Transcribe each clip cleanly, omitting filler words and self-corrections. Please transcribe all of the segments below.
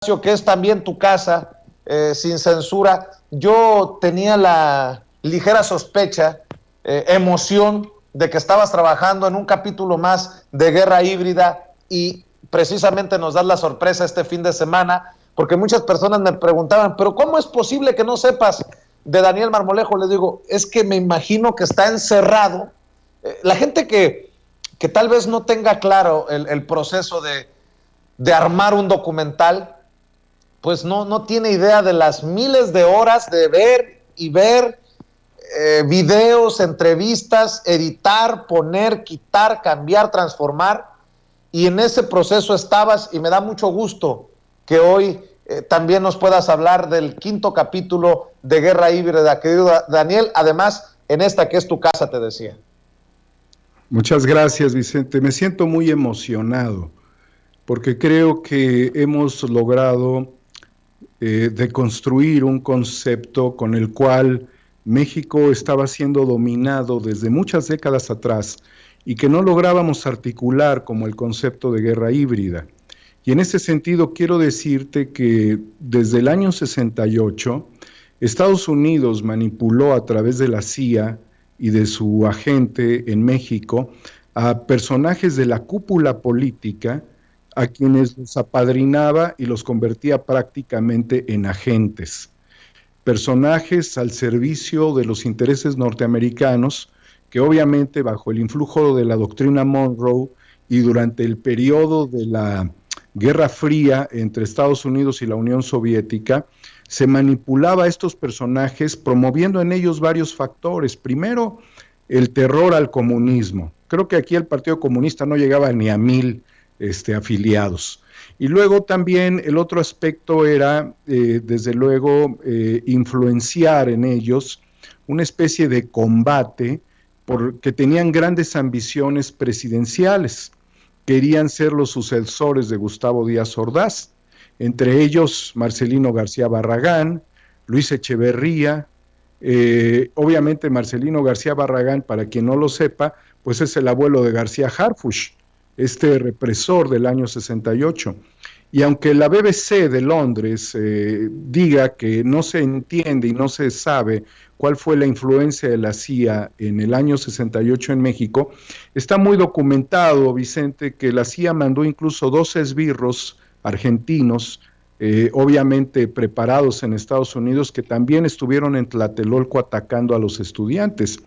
que es también tu casa, sin censura. Yo tenía la ligera sospecha, emoción de que estabas trabajando en un capítulo más de Guerra Híbrida y precisamente nos das la sorpresa este fin de semana, porque muchas personas me preguntaban, pero ¿cómo es posible que no sepas de Daniel Marmolejo? Les digo, es que me imagino que está encerrado. La gente que tal vez no tenga claro el proceso de armar un documental, pues no tiene idea de las miles de horas de ver y ver videos, entrevistas, editar, poner, quitar, cambiar, transformar. Y en ese proceso estabas, y me da mucho gusto que hoy también nos puedas hablar del 5º capítulo de Guerra Híbrida, querido Daniel, además en esta que es tu casa, te decía. Muchas gracias, Vicente. Me siento muy emocionado porque creo que hemos logrado deconstruir un concepto con el cual México estaba siendo dominado desde muchas décadas atrás y que no lográbamos articular como el concepto de guerra híbrida. Y en ese sentido quiero decirte que desde el año 68, Estados Unidos manipuló a través de la CIA y de su agente en México a personajes de la cúpula política a quienes los apadrinaba y los convertía prácticamente en agentes. Personajes al servicio de los intereses norteamericanos que obviamente bajo el influjo de la doctrina Monroe y durante el periodo de la Guerra Fría entre Estados Unidos y la Unión Soviética, se manipulaba a estos personajes promoviendo en ellos varios factores. Primero, el terror al comunismo. Creo que aquí el Partido Comunista no llegaba ni a 1000 afiliados. Y luego también el otro aspecto era, desde luego, influenciar en ellos una especie de combate porque tenían grandes ambiciones presidenciales. Querían ser los sucesores de Gustavo Díaz Ordaz, entre ellos Marcelino García Barragán, Luis Echeverría. Obviamente Marcelino García Barragán, para quien no lo sepa, pues es el abuelo de García Harfuch, este represor del año 68. Y aunque la BBC de Londres diga que no se entiende y no se sabe cuál fue la influencia de la CIA en el año 68 en México, está muy documentado, Vicente, que la CIA mandó incluso 2 esbirros argentinos, obviamente preparados en Estados Unidos, que también estuvieron en Tlatelolco atacando a los estudiantes.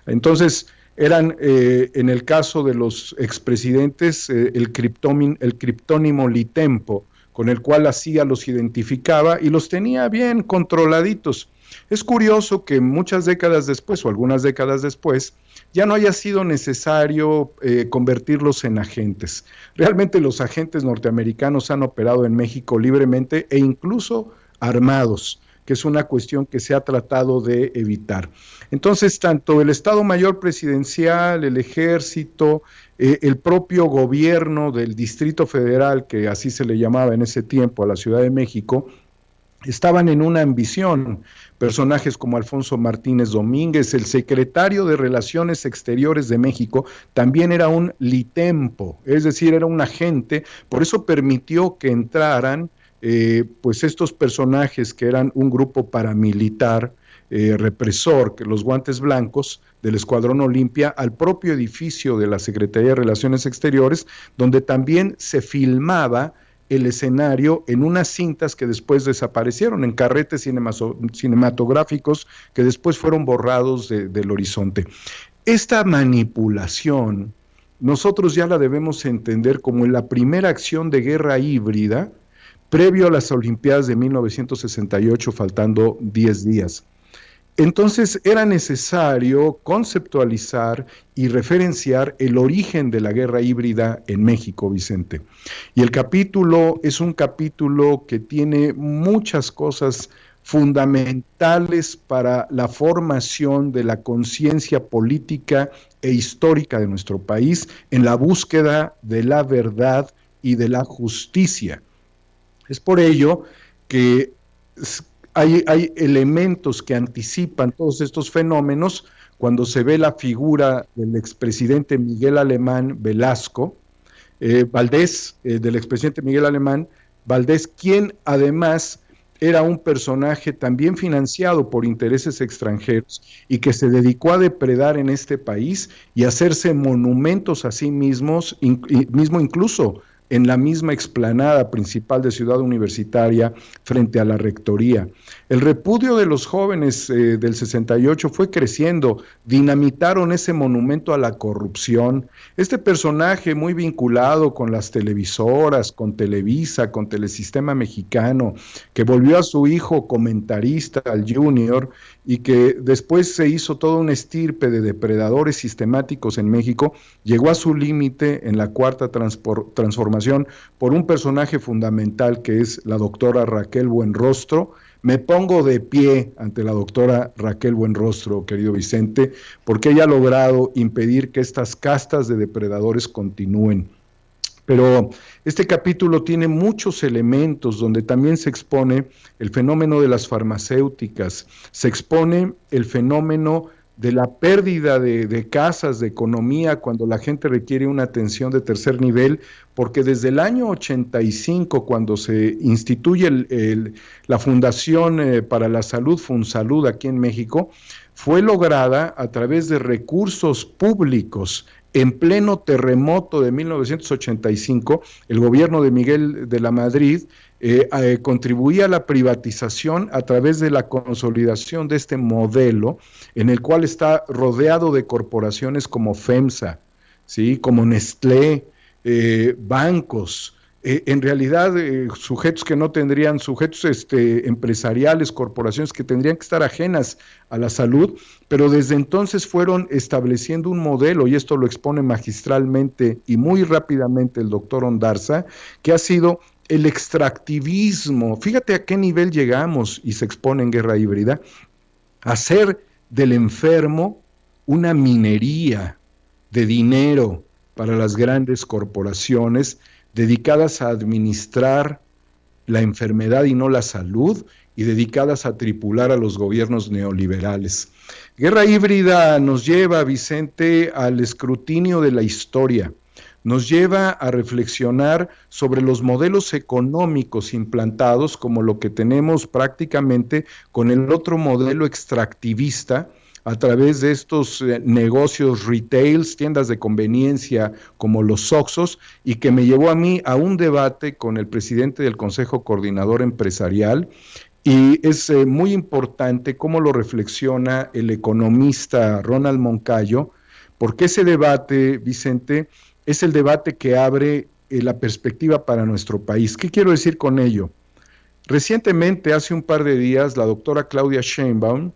Entonces, eran, en el caso de los expresidentes, el criptónimo Litempo, con el cual la CIA los identificaba y los tenía bien controladitos. Es curioso que muchas décadas después, o algunas décadas después, ya no haya sido necesario convertirlos en agentes. Realmente los agentes norteamericanos han operado en México libremente e incluso armados, que es una cuestión que se ha tratado de evitar. Entonces, tanto el Estado Mayor Presidencial, el Ejército, el propio gobierno del Distrito Federal, que así se le llamaba en ese tiempo a la Ciudad de México, estaban en una ambición. Personajes como Alfonso Martínez Domínguez, el secretario de Relaciones Exteriores de México, también era un litempo, es decir, era un agente, por eso permitió que entraran pues estos personajes que eran un grupo paramilitar, represor, que los guantes blancos del Escuadrón Olimpia, al propio edificio de la Secretaría de Relaciones Exteriores, donde también se filmaba el escenario en unas cintas que después desaparecieron, en carretes cinematográficos que después fueron borrados del horizonte. Esta manipulación nosotros ya la debemos entender como la primera acción de guerra híbrida previo a las Olimpiadas de 1968, faltando 10 días. Entonces era necesario conceptualizar y referenciar el origen de la guerra híbrida en México, Vicente. Y el capítulo es un capítulo que tiene muchas cosas fundamentales para la formación de la conciencia política e histórica de nuestro país en la búsqueda de la verdad y de la justicia. Es por ello que hay elementos que anticipan todos estos fenómenos cuando se ve la figura del expresidente Miguel Alemán Velasco, Valdés, del expresidente Miguel Alemán, Valdés, quien además era un personaje también financiado por intereses extranjeros y que se dedicó a depredar en este país y hacerse monumentos a sí mismos, mismo incluso en la misma explanada principal de Ciudad Universitaria frente a la rectoría. El repudio de los jóvenes del 68 fue creciendo, dinamitaron ese monumento a la corrupción. Este personaje muy vinculado con las televisoras, con Televisa, con Telesistema Mexicano, que volvió a su hijo comentarista, al Junior, y que después se hizo toda una estirpe de depredadores sistemáticos en México, llegó a su límite en la cuarta transformación por un personaje fundamental que es la doctora Raquel Buenrostro. Me pongo de pie ante la doctora Raquel Buenrostro, querido Vicente, porque ella ha logrado impedir que estas castas de depredadores continúen. Pero este capítulo tiene muchos elementos donde también se expone el fenómeno de las farmacéuticas, se expone el fenómeno de la pérdida de casas, de economía, cuando la gente requiere una atención de tercer nivel, porque desde el año 85, cuando se instituye la Fundación para la Salud, FunSalud, aquí en México, fue lograda a través de recursos públicos. En pleno terremoto de 1985, el gobierno de Miguel de la Madrid contribuía a la privatización a través de la consolidación de este modelo, en el cual está rodeado de corporaciones como FEMSA, ¿sí? Como Nestlé, bancos, en realidad sujetos que no tendrían, sujetos empresariales, corporaciones que tendrían que estar ajenas a la salud, pero desde entonces fueron estableciendo un modelo, y esto lo expone magistralmente y muy rápidamente el doctor Ondarza, que ha sido el extractivismo. Fíjate a qué nivel llegamos, y se expone en Guerra Híbrida, hacer del enfermo una minería de dinero para las grandes corporaciones dedicadas a administrar la enfermedad y no la salud, y dedicadas a tripular a los gobiernos neoliberales. Guerra Híbrida nos lleva, Vicente, al escrutinio de la historia, nos lleva a reflexionar sobre los modelos económicos implantados, como lo que tenemos prácticamente con el otro modelo extractivista, a través de estos negocios retails, tiendas de conveniencia como los Oxxos, y que me llevó a mí a un debate con el presidente del Consejo Coordinador Empresarial, y es muy importante cómo lo reflexiona el economista Ronald Moncayo, porque ese debate, Vicente, es el debate que abre la perspectiva para nuestro país. ¿Qué quiero decir con ello? Recientemente, hace un par de días, la doctora Claudia Sheinbaum,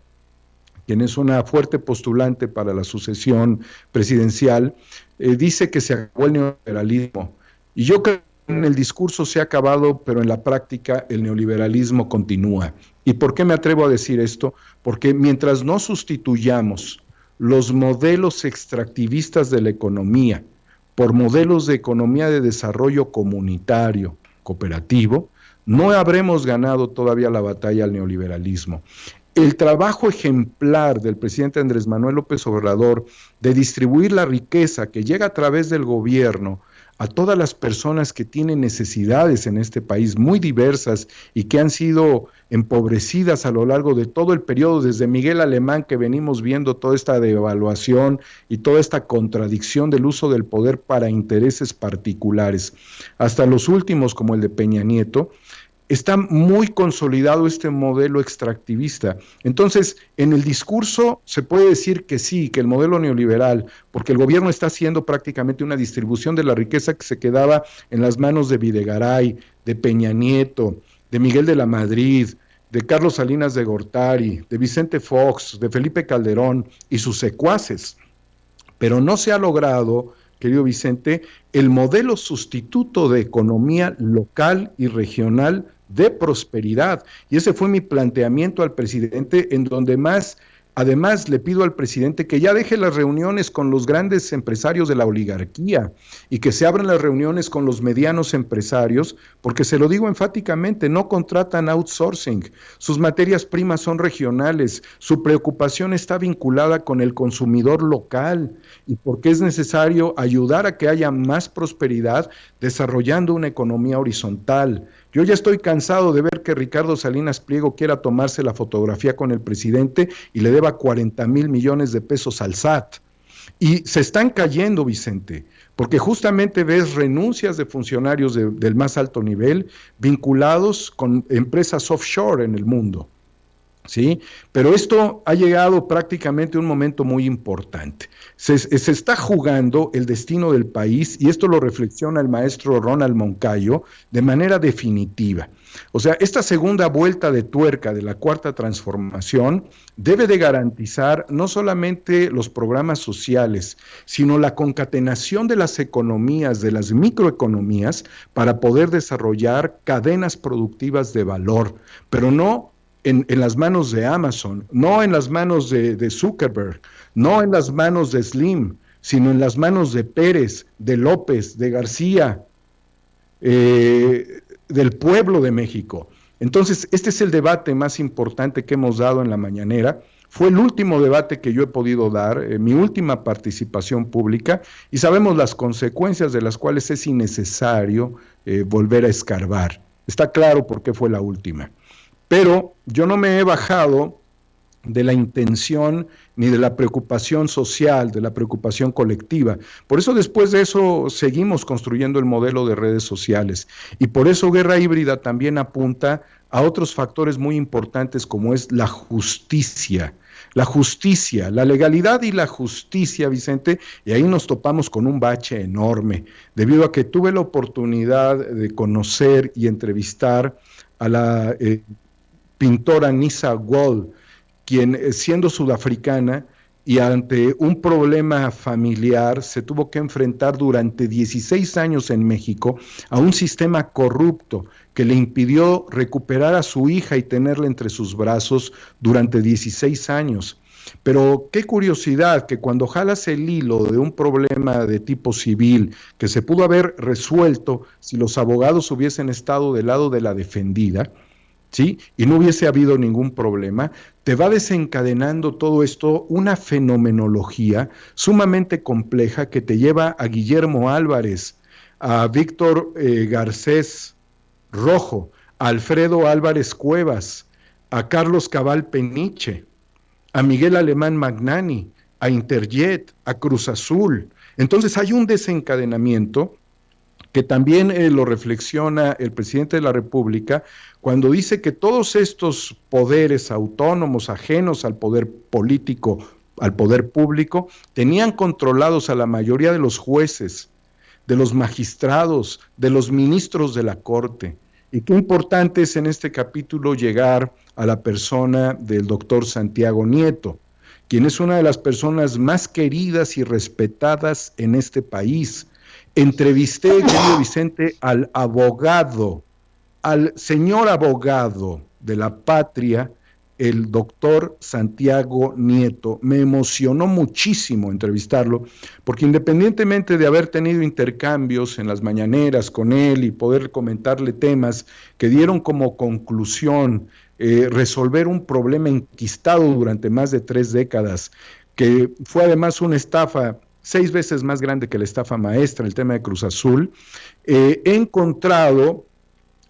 quien es una fuerte postulante para la sucesión presidencial, dice que se acabó el neoliberalismo. Y yo creo que en el discurso se ha acabado, pero en la práctica el neoliberalismo continúa. ¿Y por qué me atrevo a decir esto? Porque mientras no sustituyamos los modelos extractivistas de la economía por modelos de economía de desarrollo comunitario, cooperativo, no habremos ganado todavía la batalla al neoliberalismo. El trabajo ejemplar del presidente Andrés Manuel López Obrador de distribuir la riqueza que llega a través del gobierno a todas las personas que tienen necesidades en este país muy diversas y que han sido empobrecidas a lo largo de todo el periodo, desde Miguel Alemán, que venimos viendo toda esta devaluación y toda esta contradicción del uso del poder para intereses particulares, hasta los últimos como el de Peña Nieto. Está muy consolidado este modelo extractivista. Entonces, en el discurso se puede decir que sí, que el modelo neoliberal, porque el gobierno está haciendo prácticamente una distribución de la riqueza que se quedaba en las manos de Videgaray, de Peña Nieto, de Miguel de la Madrid, de Carlos Salinas de Gortari, de Vicente Fox, de Felipe Calderón y sus secuaces. Pero no se ha logrado, querido Vicente, el modelo sustituto de economía local y regional de prosperidad. Y ese fue mi planteamiento al presidente, en donde además le pido al presidente que ya deje las reuniones con los grandes empresarios de la oligarquía y que se abran las reuniones con los medianos empresarios, porque se lo digo enfáticamente, no contratan outsourcing, sus materias primas son regionales, su preocupación está vinculada con el consumidor local, y porque es necesario ayudar a que haya más prosperidad desarrollando una economía horizontal. Yo ya estoy cansado de ver que Ricardo Salinas Pliego quiera tomarse la fotografía con el presidente y le deba 40,000 millones de pesos al SAT. Y se están cayendo, Vicente, porque justamente ves renuncias de funcionarios del más alto nivel vinculados con empresas offshore en el mundo. ¿Sí? Pero esto ha llegado prácticamente a un momento muy importante. Se está jugando el destino del país, y esto lo reflexiona el maestro Ronald Moncayo de manera definitiva. O sea, esta segunda vuelta de tuerca de la Cuarta Transformación debe de garantizar no solamente los programas sociales, sino la concatenación de las economías, de las microeconomías, para poder desarrollar cadenas productivas de valor, pero no en las manos de Amazon, no en las manos de Zuckerberg, no en las manos de Slim, sino en las manos de Pérez, de López, de García, del pueblo de México. Entonces, este es el debate más importante que hemos dado en la mañanera. Fue el último debate que yo he podido dar, mi última participación pública, y sabemos las consecuencias de las cuales es innecesario volver a escarbar. Está claro por qué fue la última. Pero yo no me he bajado de la intención ni de la preocupación social, de la preocupación colectiva. Por eso después de eso seguimos construyendo el modelo de redes sociales. Y por eso Guerra Híbrida también apunta a otros factores muy importantes, como es la justicia. La justicia, la legalidad y la justicia, Vicente, y ahí nos topamos con un bache enorme, debido a que tuve la oportunidad de conocer y entrevistar a la pintora Nisa Wall, quien siendo sudafricana y ante un problema familiar se tuvo que enfrentar durante 16 años en México a un sistema corrupto que le impidió recuperar a su hija y tenerla entre sus brazos durante 16 años. Pero qué curiosidad que cuando jalas el hilo de un problema de tipo civil que se pudo haber resuelto si los abogados hubiesen estado del lado de la defendida, ¿sí? Y no hubiese habido ningún problema, te va desencadenando todo esto una fenomenología sumamente compleja que te lleva a Guillermo Álvarez, a Víctor Garcés Rojo, a Alfredo Álvarez Cuevas, a Carlos Cabal Peniche, a Miguel Alemán Magnani, a Interjet, a Cruz Azul. Entonces hay un desencadenamiento que también lo reflexiona el presidente de la República cuando dice que todos estos poderes autónomos, ajenos al poder político, al poder público, tenían controlados a la mayoría de los jueces, de los magistrados, de los ministros de la Corte. Y qué importante es en este capítulo llegar a la persona del doctor Santiago Nieto, quien es una de las personas más queridas y respetadas en este país. Entrevisté, querido Vicente, al abogado, al señor abogado de la patria, el doctor Santiago Nieto. Me emocionó muchísimo entrevistarlo, porque independientemente de haber tenido intercambios en las mañaneras con él y poder comentarle temas que dieron como conclusión resolver un problema enquistado durante más de 3 décadas, que fue además una estafa 6 veces más grande que la estafa maestra, el tema de Cruz Azul, he encontrado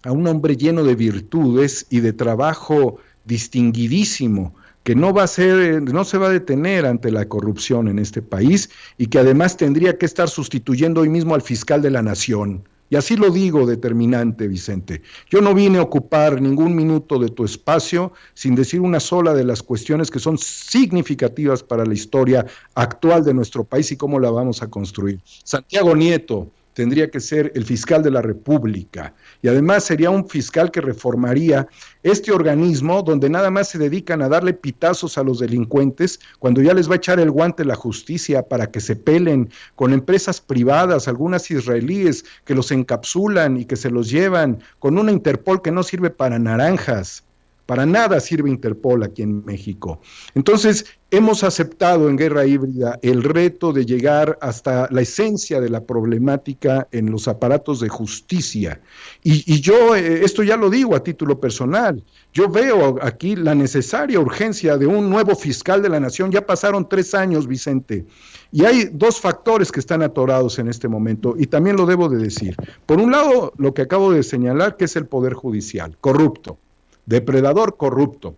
a un hombre lleno de virtudes y de trabajo distinguidísimo, que no se va a detener ante la corrupción en este país y que además tendría que estar sustituyendo hoy mismo al fiscal de la Nación. Y así lo digo determinante, Vicente. Yo no vine a ocupar ningún minuto de tu espacio sin decir una sola de las cuestiones que son significativas para la historia actual de nuestro país y cómo la vamos a construir. Santiago Nieto tendría que ser el fiscal de la República y además sería un fiscal que reformaría este organismo donde nada más se dedican a darle pitazos a los delincuentes cuando ya les va a echar el guante la justicia para que se peleen con empresas privadas, algunas israelíes que los encapsulan y que se los llevan, con una Interpol que no sirve para naranjas, Para nada sirve Interpol aquí en México. Entonces, hemos aceptado en Guerra Híbrida el reto de llegar hasta la esencia de la problemática en los aparatos de justicia. Y yo, esto ya lo digo a título personal, yo veo aquí la necesaria urgencia de un nuevo fiscal de la nación. Ya pasaron 3 años, Vicente, y hay 2 factores que están atorados en este momento, y también lo debo de decir. Por un lado, lo que acabo de señalar, que es el Poder Judicial, corrupto, depredador corrupto,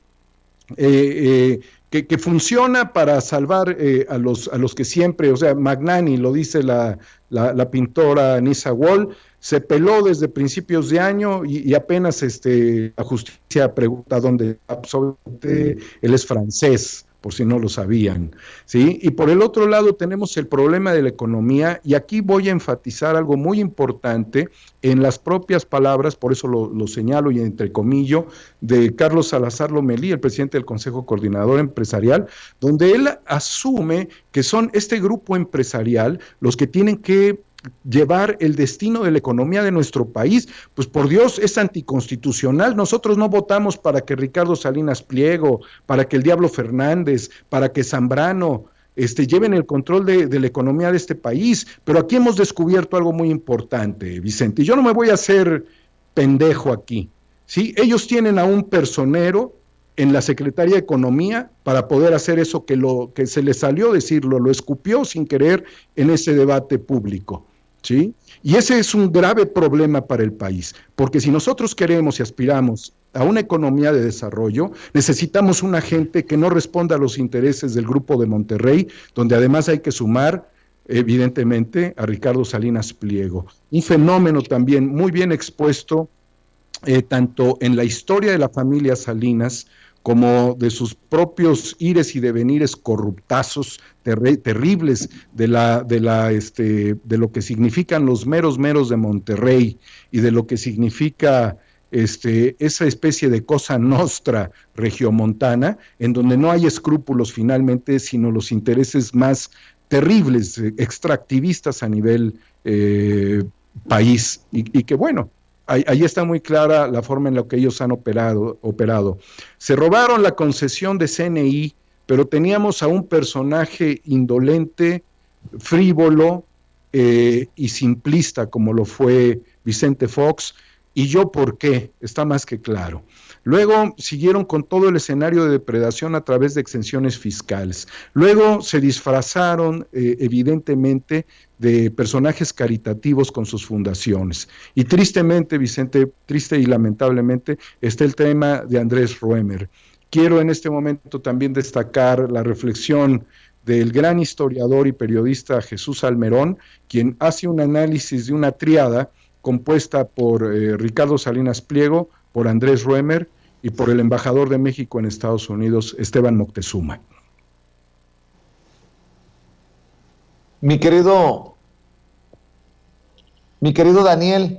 que funciona para salvar a los que siempre, o sea, Magnani, lo dice la pintora Nisa Wall, se peló desde principios de año y apenas la justicia pregunta dónde, absolutamente, él es francés, por si no lo sabían, ¿sí? Y por el otro lado tenemos el problema de la economía, y aquí voy a enfatizar algo muy importante en las propias palabras, por eso lo señalo y entrecomillo, de Carlos Salazar Lomelí, el presidente del Consejo Coordinador Empresarial, donde él asume que son este grupo empresarial los que tienen que llevar el destino de la economía de nuestro país. Pues por Dios, es anticonstitucional. Nosotros no votamos para que Ricardo Salinas Pliego, para que el Diablo Fernández, para que Zambrano lleven el control de la economía de este país, pero aquí hemos descubierto algo muy importante, Vicente, y yo no me voy a hacer pendejo aquí, ¿sí? Ellos tienen a un personero en la Secretaría de Economía para poder hacer eso que se les salió decirlo, lo escupió sin querer en ese debate público, ¿sí? Y ese es un grave problema para el país, porque si nosotros queremos y aspiramos a una economía de desarrollo, necesitamos una gente que no responda a los intereses del Grupo de Monterrey, donde además hay que sumar, evidentemente, a Ricardo Salinas Pliego. Un fenómeno también muy bien expuesto, tanto en la historia de la familia Salinas, como de sus propios ires y devenires corruptazos terribles de lo que significan los meros de Monterrey y de lo que significa esa especie de cosa nostra regiomontana, en donde no hay escrúpulos finalmente, sino los intereses más terribles, extractivistas a nivel país, y que bueno, ahí está muy clara la forma en la que ellos han operado. Se robaron la concesión de CNI, pero teníamos a un personaje indolente, frívolo y simplista, como lo fue Vicente Fox. ¿Y yo por qué? Está más que claro. Luego siguieron con todo el escenario de depredación a través de exenciones fiscales. Luego se disfrazaron, evidentemente, de personajes caritativos con sus fundaciones. Y tristemente, Vicente, triste y lamentablemente, está el tema de Andrés Roemer. Quiero en este momento también destacar la reflexión del gran historiador y periodista Jesús Almerón, quien hace un análisis de una tríada compuesta por Ricardo Salinas Pliego, por Andrés Roemer y por el embajador de México en Estados Unidos, Esteban Moctezuma. Mi querido Daniel,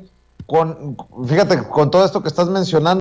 fíjate, con todo esto que estás mencionando,